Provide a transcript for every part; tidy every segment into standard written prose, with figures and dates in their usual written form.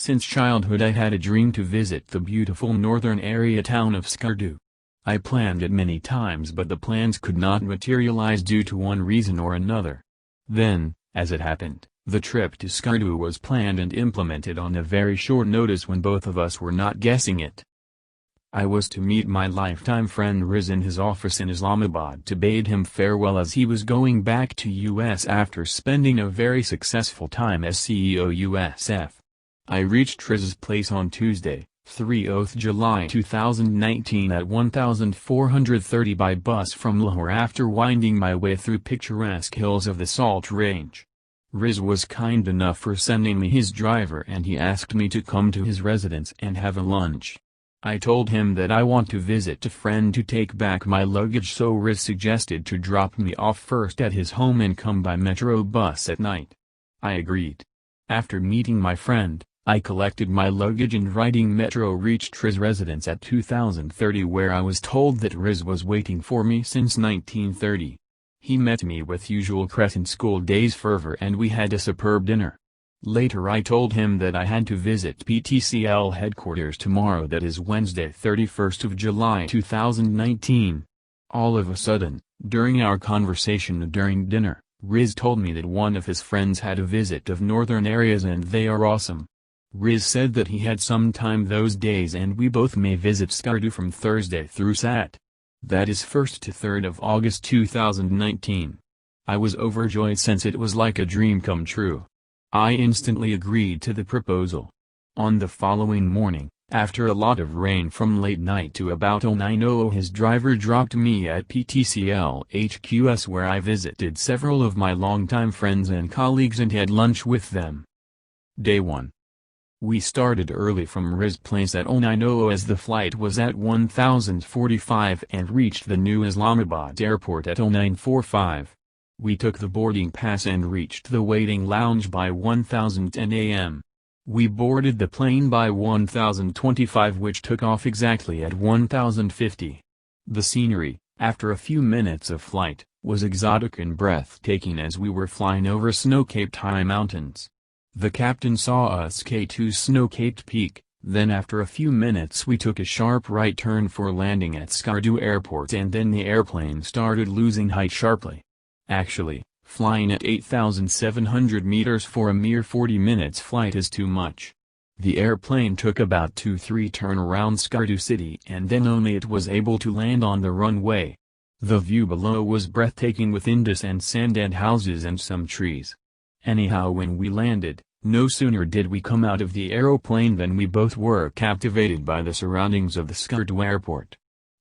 Since childhood I had a dream to visit the beautiful northern area town of Skardu. I planned it many times but the plans could not materialize due to one reason or another. Then, as it happened, the trip to Skardu was planned and implemented on a very short notice when both of us were not guessing it. I was to meet my lifetime friend Riz in his office in Islamabad to bid him farewell as he was going back to US after spending a very successful time as CEO USF. I reached Riz's place on Tuesday, 30th July 2019 at 1430 by bus from Lahore after winding my way through picturesque hills of the Salt Range. Riz was kind enough for sending me his driver and he asked me to come to his residence and have a lunch. I told him that I want to visit a friend to take back my luggage, so Riz suggested to drop me off first at his home and come by metro bus at night. I agreed. After meeting my friend, I collected my luggage and riding metro reached Riz's residence at 2030 where I was told that Riz was waiting for me since 1930. He met me with usual Crescent School days fervor and we had a superb dinner. Later I told him that I had to visit PTCL headquarters tomorrow, that is Wednesday 31st of July 2019. All of a sudden, during our conversation during dinner, Riz told me that one of his friends had a visit of northern areas and they are awesome. Riz said that he had some time those days and we both may visit Skardu from Thursday through Sat. That is 1st to 3rd of August 2019. I was overjoyed since it was like a dream come true. I instantly agreed to the proposal. On the following morning, after a lot of rain from late night to about 09:00, his driver dropped me at PTCL HQS where I visited several of my longtime friends and colleagues and had lunch with them. Day 1. We started early from Riz's place at 09:00 as the flight was at 1045 and reached the new Islamabad airport at 0945. We took the boarding pass and reached the waiting lounge by 1010 am. We boarded the plane by 1025 which took off exactly at 1050. The scenery, after a few minutes of flight, was exotic and breathtaking as we were flying over snow-capped high mountains. The captain saw us skate to snow-capped peak, then after a few minutes we took a sharp right turn for landing at Skardu airport and then the airplane started losing height sharply. Actually, flying at 8,700 meters for a mere 40 minutes flight is too much. The airplane took about 2-3 turn around Skardu city and then only it was able to land on the runway. The view below was breathtaking with Indus and sand and houses and some trees. Anyhow, when we landed, no sooner did we come out of the aeroplane than we both were captivated by the surroundings of the Skardu airport.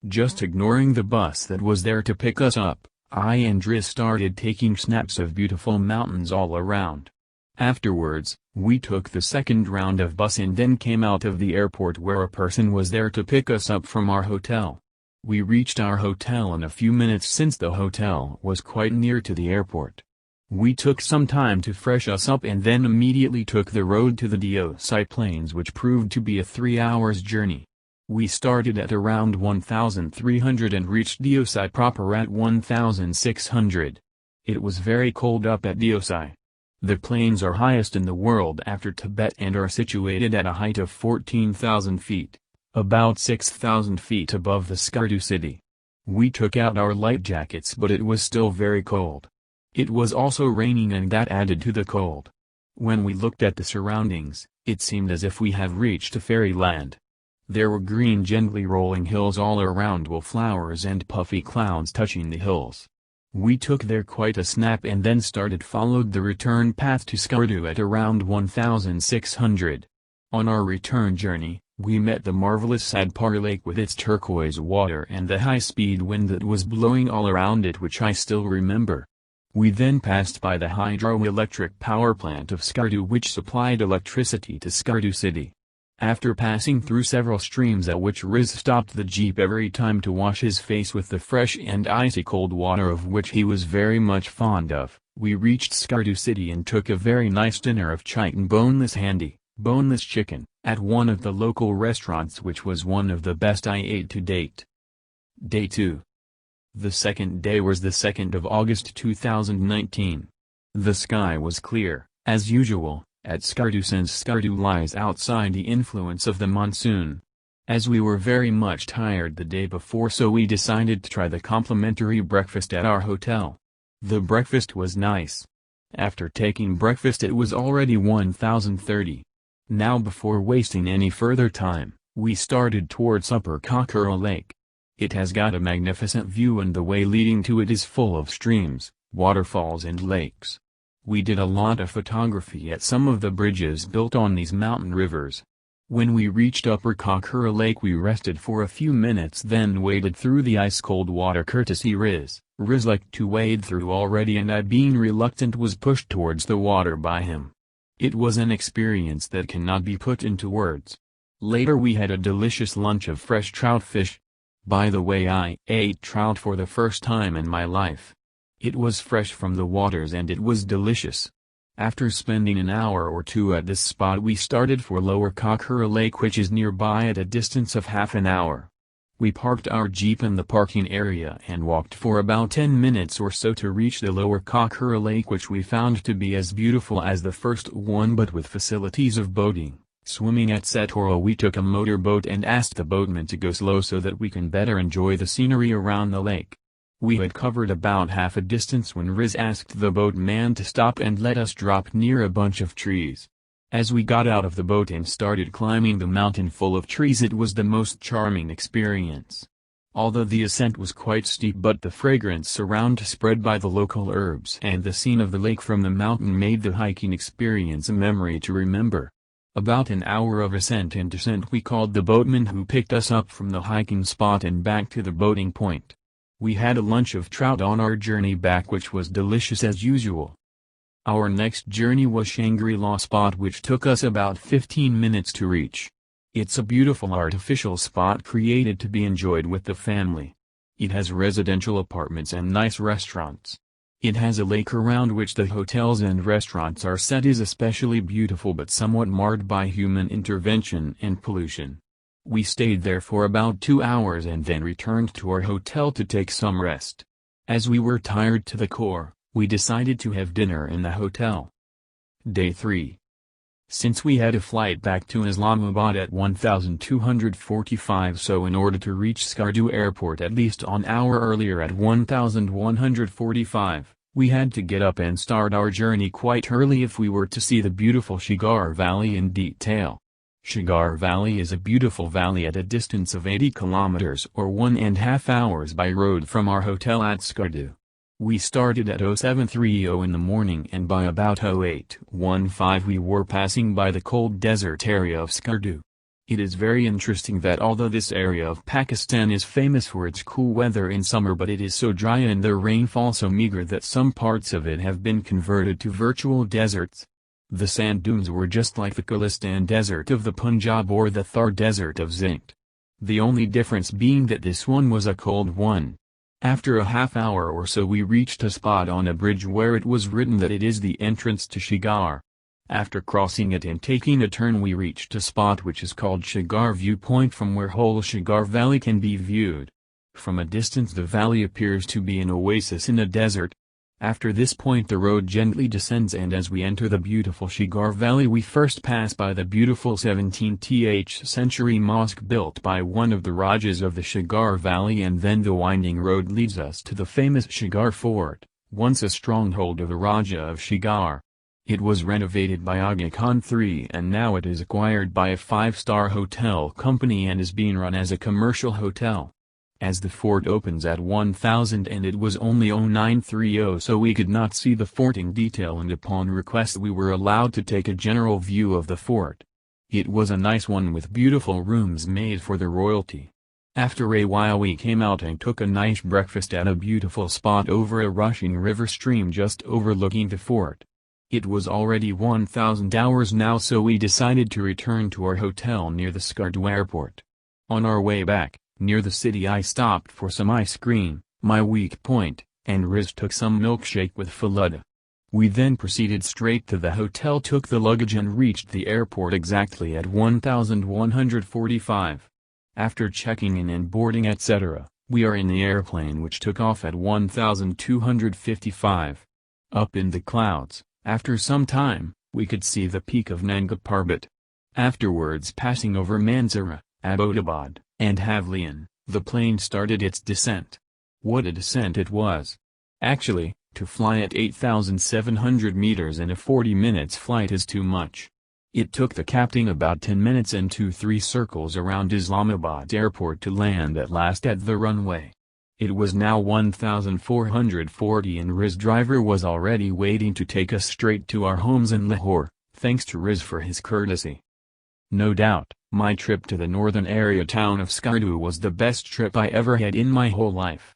Just ignoring the bus that was there to pick us up, I and Riz started taking snaps of beautiful mountains all around. Afterwards, we took the second round of bus and then came out of the airport where a person was there to pick us up from our hotel. We reached our hotel in a few minutes since the hotel was quite near to the airport. We took some time to fresh us up and then immediately took the road to the Deosai Plains which proved to be a 3 hours journey. We started at around 1300 and reached Deosai proper at 1600. It was very cold up at Deosai. The plains are highest in the world after Tibet and are situated at a height of 14,000 feet, about 6,000 feet above the Skardu city. We took out our light jackets but it was still very cold. It was also raining and that added to the cold. When we looked at the surroundings, it seemed as if we had reached a fairyland. There were green gently rolling hills all around with flowers and puffy clouds touching the hills. We took there quite a snap and then followed the return path to Skardu at around 1600. On our return journey, we met the marvelous Sadpur Lake with its turquoise water and the high-speed wind that was blowing all around it which I still remember. We then passed by the hydroelectric power plant of Skardu which supplied electricity to Skardu city. After passing through several streams at which Riz stopped the jeep every time to wash his face with the fresh and icy cold water of which he was very much fond of, we reached Skardu city and took a very nice dinner of chicken boneless chicken, at one of the local restaurants which was one of the best I ate to date. Day 2. The second day was the 2nd of August 2019. The sky was clear, as usual, at Skardu since Skardu lies outside the influence of the monsoon. As we were very much tired the day before, so we decided to try the complimentary breakfast at our hotel. The breakfast was nice. After taking breakfast it was already 1030. Now before wasting any further time, we started towards Upper Kakura Lake. It has got a magnificent view and the way leading to it is full of streams, waterfalls and lakes. We did a lot of photography at some of the bridges built on these mountain rivers. When we reached Upper Kakura Lake we rested for a few minutes, then waded through the ice-cold water courtesy Riz liked to wade through already, and I, being reluctant, was pushed towards the water by him. It was an experience that cannot be put into words. Later we had a delicious lunch of fresh trout fish. By the way, I ate trout for the first time in my life. It was fresh from the waters and it was delicious. After spending an hour or two at this spot we started for Lower Kakura Lake, which is nearby at a distance of half an hour. We parked our jeep in the parking area and walked for about 10 minutes or so to reach the Lower Kakura Lake, which we found to be as beautiful as the first one but with facilities of boating, swimming etc. We took a motorboat and asked the boatman to go slow so that we can better enjoy the scenery around the lake. We had covered about half a distance when Riz asked the boatman to stop and let us drop near a bunch of trees. As we got out of the boat and started climbing the mountain full of trees, it was the most charming experience. Although the ascent was quite steep, but the fragrance around spread by the local herbs and the scene of the lake from the mountain made the hiking experience a memory to remember. About an hour of ascent and descent we called the boatman who picked us up from the hiking spot and back to the boating point. We had a lunch of trout on our journey back, which was delicious as usual. Our next journey was Shangri-La spot, which took us about 15 minutes to reach. It's a beautiful artificial spot created to be enjoyed with the family. It has residential apartments and nice restaurants. It has a lake around which the hotels and restaurants are set, is especially beautiful but somewhat marred by human intervention and pollution. We stayed there for about 2 hours and then returned to our hotel to take some rest. As we were tired to the core, we decided to have dinner in the hotel. Day 3. Since we had a flight back to Islamabad at 1245, so in order to reach Skardu airport at least an hour earlier at 1145, we had to get up and start our journey quite early if we were to see the beautiful Shigar Valley in detail. Shigar Valley is a beautiful valley at a distance of 80 kilometers or 1.5 hours by road from our hotel at Skardu. We started at 0730 in the morning and by about 0815 we were passing by the cold desert area of Skardu. It is very interesting that although this area of Pakistan is famous for its cool weather in summer, but it is so dry and the rainfall so meager that some parts of it have been converted to virtual deserts. The sand dunes were just like the Khalistan desert of the Punjab or the Thar desert of Zinct. The only difference being that this one was a cold one. After a half hour or so we reached a spot on a bridge where it was written that it is the entrance to Shigar. After crossing it and taking a turn we reached a spot which is called Shigar Viewpoint, from where whole Shigar Valley can be viewed. From a distance the valley appears to be an oasis in a desert. After this point the road gently descends, and as we enter the beautiful Shigar Valley we first pass by the beautiful 17th century mosque built by one of the Rajas of the Shigar Valley, and then the winding road leads us to the famous Shigar Fort, once a stronghold of the Raja of Shigar. It was renovated by Aga Khan III and now it is acquired by a 5-star hotel company and is being run as a commercial hotel. As the fort opens at 1000 and it was only 0930, so we could not see the fort in detail, and upon request we were allowed to take a general view of the fort. It was a nice one with beautiful rooms made for the royalty. After a while we came out and took a nice breakfast at a beautiful spot over a rushing river stream just overlooking the fort. It was already 1000 hours now, so we decided to return to our hotel near the Skardu airport. On our way back, near the city I stopped for some ice cream, my weak point, and Riz took some milkshake with Faluda. We then proceeded straight to the hotel, took the luggage and reached the airport exactly at 1145. After checking in and boarding etc., we are in the airplane which took off at 1255. Up in the clouds, after some time, We could see the peak of Nanga Parbat. Afterwards, passing over Mansehra, Abbottabad, and Havlian, the plane started its descent. What a descent it was! Actually, to fly at 8,700 meters in a 40 minutes flight is too much. It took the captain about 10 minutes and 2-3 circles around Islamabad airport to land at last at the runway. It was now 1,440 and Riz driver was already waiting to take us straight to our homes in Lahore, thanks to Riz for his courtesy. No doubt, my trip to the northern area town of Skardu was the best trip I ever had in my whole life.